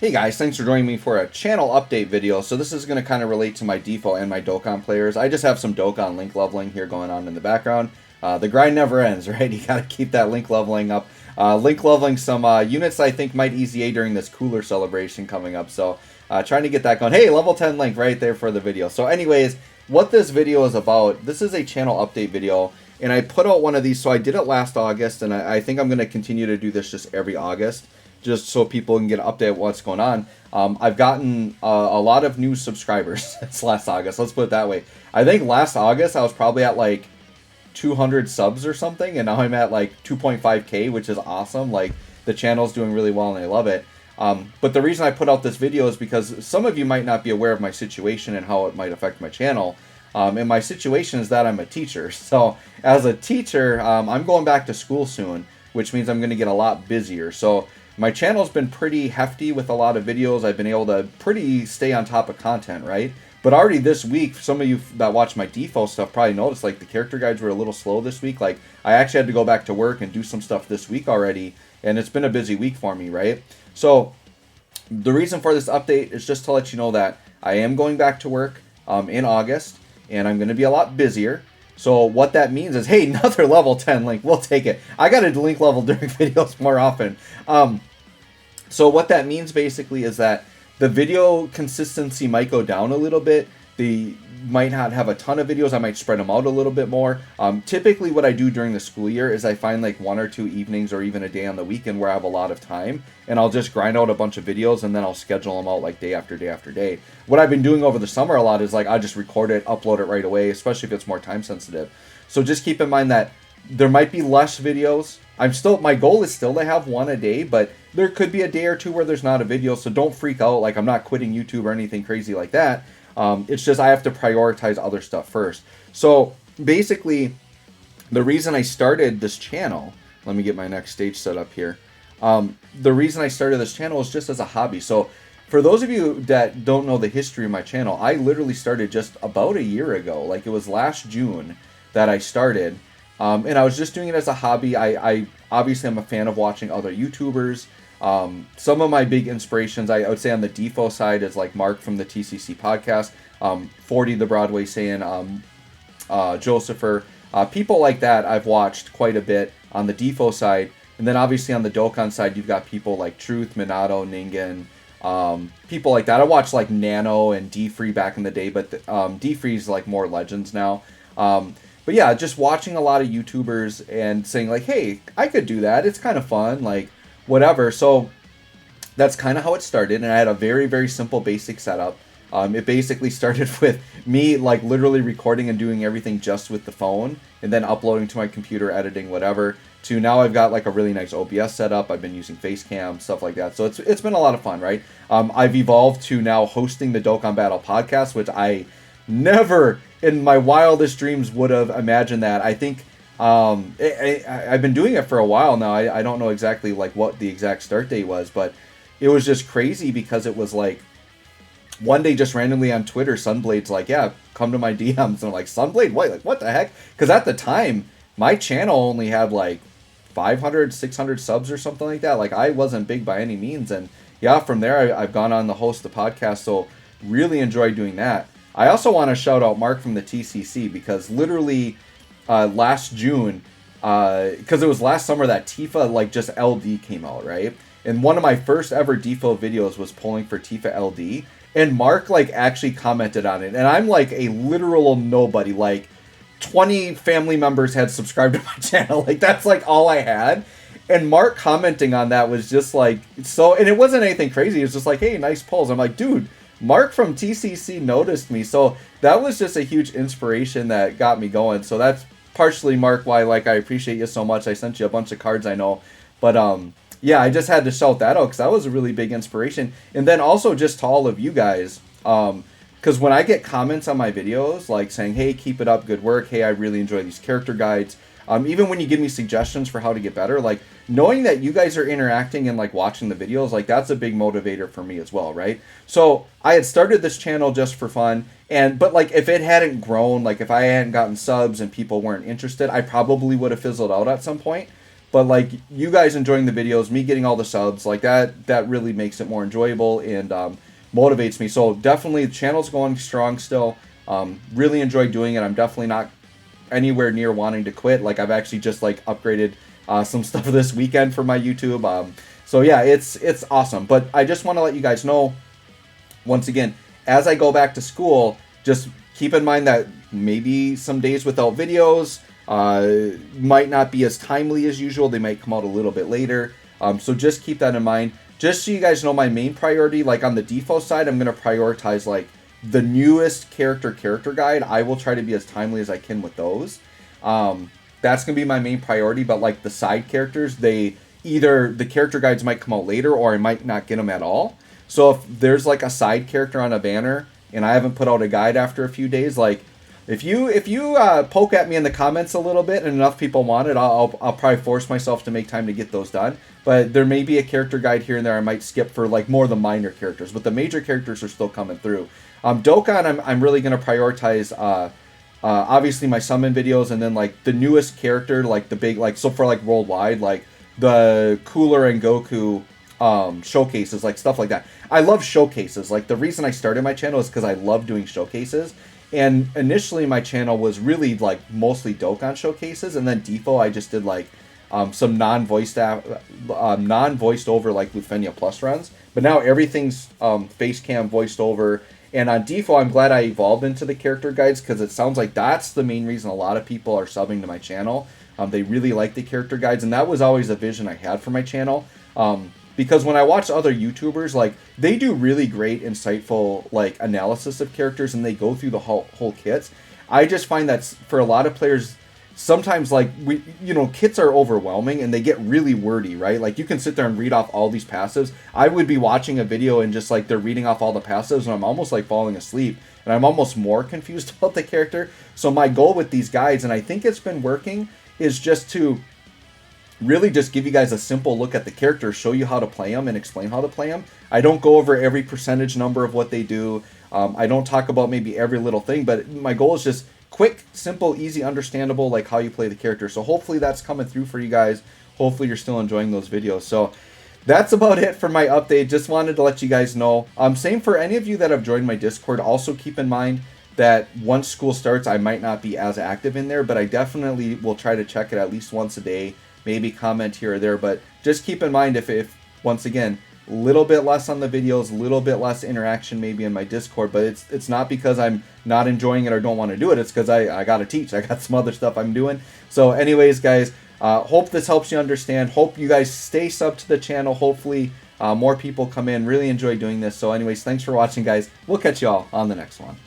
Hey guys, thanks for joining me for a channel update video. So this is going to kind of relate to my DFFOO and my Dokkan players. I just have some Dokkan link leveling here going on in the background. The grind never ends, right? You got to keep that link leveling up. Link leveling some units I think might EZA during this cooler celebration coming up. So trying to get that going. Hey, level 10 link right there for the video. So anyways, what this video is about, this is a channel update video. And I put out one of these, so I did it last August, and I think I'm going to continue to do this just every August, just so people can get an update of what's going on. I've gotten a lot of new subscribers since last August, let's put it that way. I think last August I was probably at like 200 subs or something, and now I'm at like 2.5k, which is awesome. Like, the channel's doing really well and I love it. But the reason I put out this video is because some of you might not be aware of my situation and how it might affect my channel. And my situation is that I'm a teacher. So as a teacher, I'm going back to school soon, which means I'm going to get a lot busier. So my channel's been pretty hefty with a lot of videos. I've been able to pretty stay on top of content, right? But already this week, some of you that watch my DFFOO stuff probably noticed, like, the character guides were a little slow this week. Like, I actually had to go back to work and do some stuff this week already, and it's been a busy week for me, right? So the reason for this update is just to let you know that I am going back to work in August, and I'm going to be a lot busier. So what that means is, hey, another level 10 link, we'll take it. I got to link level during videos more often. So what that means basically is that the video consistency might go down a little bit. They might not have a ton of videos. I might spread them out a little bit more. Typically what I do during the school year is I find like 1 or 2 evenings or even a day on the weekend where I have a lot of time, and I'll just grind out a bunch of videos and then I'll schedule them out like day after day after day. What I've been doing over the summer a lot is like I just record it, upload it right away, especially if it's more time sensitive. So just keep in mind that there might be less videos. My goal is still to have 1 a day, but there could be a day or 2 where there's not a video, so don't freak out. Like, I'm not quitting YouTube or anything crazy like that. It's just I have to prioritize other stuff first. So basically, the reason I started this channel, let me get my next stage set up here. The reason I started this channel is just as a hobby. So for those of you that don't know the history of my channel, I literally started just about a year ago. Like, it was last June that I started. And I was just doing it as a hobby. I obviously am a fan of watching other YouTubers. Some of my big inspirations, I would say on the DFFOO side, is like Mark from the TCC podcast, 40 the Broadway saying, Josepher, people like that I've watched quite a bit on the DFFOO side. And then obviously on the Dokkan side, you've got people like Truth, Minato, Ningen, people like that. I watched like Nano and DFree back in the day, but DFree's like more legends now. But yeah, just watching a lot of YouTubers and saying like, hey, I could do that. It's kind of fun, like whatever. So that's kind of how it started. And I had a very, very simple basic setup. It basically started with me like literally recording and doing everything just with the phone and then uploading to my computer, editing, whatever, to now I've got like a really nice OBS setup. I've been using Facecam, stuff like that. So it's been a lot of fun, right? I've evolved to now hosting the Dokkan Battle podcast, which I never in my wildest dreams would have imagined that. I think I've been doing it for a while now. I don't know exactly like what the exact start date was, but it was just crazy because it was like one day just randomly on Twitter, Sunblade's like, yeah, come to my DMs. And I'm like, Sunblade? What? Like, what the heck? Because at the time, my channel only had like 500, 600 subs or something like that. Like, I wasn't big by any means. And yeah, from there, I've gone on to host the podcast. So really enjoy doing that. I also want to shout out Mark from the TCC because literally last June, because it was last summer that Tifa like just LD came out, right? And one of my first ever DFFOO videos was polling for Tifa LD, and Mark like actually commented on it, and I'm like a literal nobody. Like 20 family members had subscribed to my channel, like that's like all I had. And Mark commenting on that was just like so, and it wasn't anything crazy. It was just like, hey, nice polls. I'm like, dude, Mark from TCC noticed me, so that was just a huge inspiration that got me going. So that's partially, Mark, why like I appreciate you so much. I sent you a bunch of cards, I know, but yeah, I just had to shout that out because that was a really big inspiration. And then also just to all of you guys, because when I get comments on my videos like saying, hey, keep it up, good work, hey, I really enjoy these character guides, even when you give me suggestions for how to get better, like knowing that you guys are interacting and like watching the videos, like that's a big motivator for me as well, right? So I had started this channel just for fun, but like if it hadn't grown, like if I hadn't gotten subs and people weren't interested, I probably would have fizzled out at some point. but like you guys enjoying the videos, me getting all the subs, like that really makes it more enjoyable and motivates me. So definitely the channel's going strong still. Really enjoy doing it. I'm definitely not anywhere near wanting to quit. Like I've actually just like upgraded some stuff this weekend for my YouTube. So yeah, it's awesome. But I just want to let you guys know, once again, as I go back to school, just keep in mind that maybe some days without videos might not be as timely as usual. They might come out a little bit later. So just keep that in mind. Just so you guys know, my main priority, like on the DFFOO side, I'm going to prioritize like the newest character guide. I will try to be as timely as I can with those. That's going to be my main priority. But like the side characters, either the character guides might come out later or I might not get them at all. So if there's like a side character on a banner and I haven't put out a guide after a few days, like if you poke at me in the comments a little bit and enough people want it, I'll probably force myself to make time to get those done. But there may be a character guide here and there I might skip for like more of the minor characters, but the major characters are still coming through. Dokkan, I'm really going to prioritize obviously my summon videos, and then like the newest character, like the big, like, so for like worldwide, like the Cooler and Goku showcases, like stuff like that. I love showcases. Like the reason I started my channel is because I love doing showcases. And initially my channel was really like mostly Dokkan showcases, and then DFFOO I just did like some non-voiced over like Lufenia Plus runs. But now everything's face cam voiced over. And on DFFOO, I'm glad I evolved into the character guides, because it sounds like that's the main reason a lot of people are subbing to my channel. They really like the character guides, and that was always a vision I had for my channel. Because when I watch other YouTubers, like, they do really great, insightful, like, analysis of characters, and they go through the whole kits. I just find that for a lot of players, sometimes, like, kits are overwhelming, and they get really wordy, right? Like, you can sit there and read off all these passives. I would be watching a video, and just, like, they're reading off all the passives, and I'm almost, like, falling asleep, and I'm almost more confused about the character. So my goal with these guides, and I think it's been working, is just to really just give you guys a simple look at the characters, show you how to play them, and explain how to play them. I don't go over every percentage number of what they do. I don't talk about maybe every little thing, but my goal is just quick, simple, easy, understandable, like how you play the character. So hopefully that's coming through for you guys. Hopefully you're still enjoying those videos. So that's about it for my update. Just wanted to let you guys know. Same for any of you that have joined my Discord. Also keep in mind that once school starts, I might not be as active in there, but I definitely will try to check it at least once a day, maybe comment here or there. But just keep in mind, if once again, a little bit less on the videos, a little bit less interaction maybe in my Discord, but it's not because I'm not enjoying it or don't want to do it. It's because I got to teach. I got some other stuff I'm doing. So anyways, guys, hope this helps you understand. Hope you guys stay subbed to the channel. Hopefully more people come in. Really enjoy doing this. So anyways, thanks for watching, guys. We'll catch you all on the next one.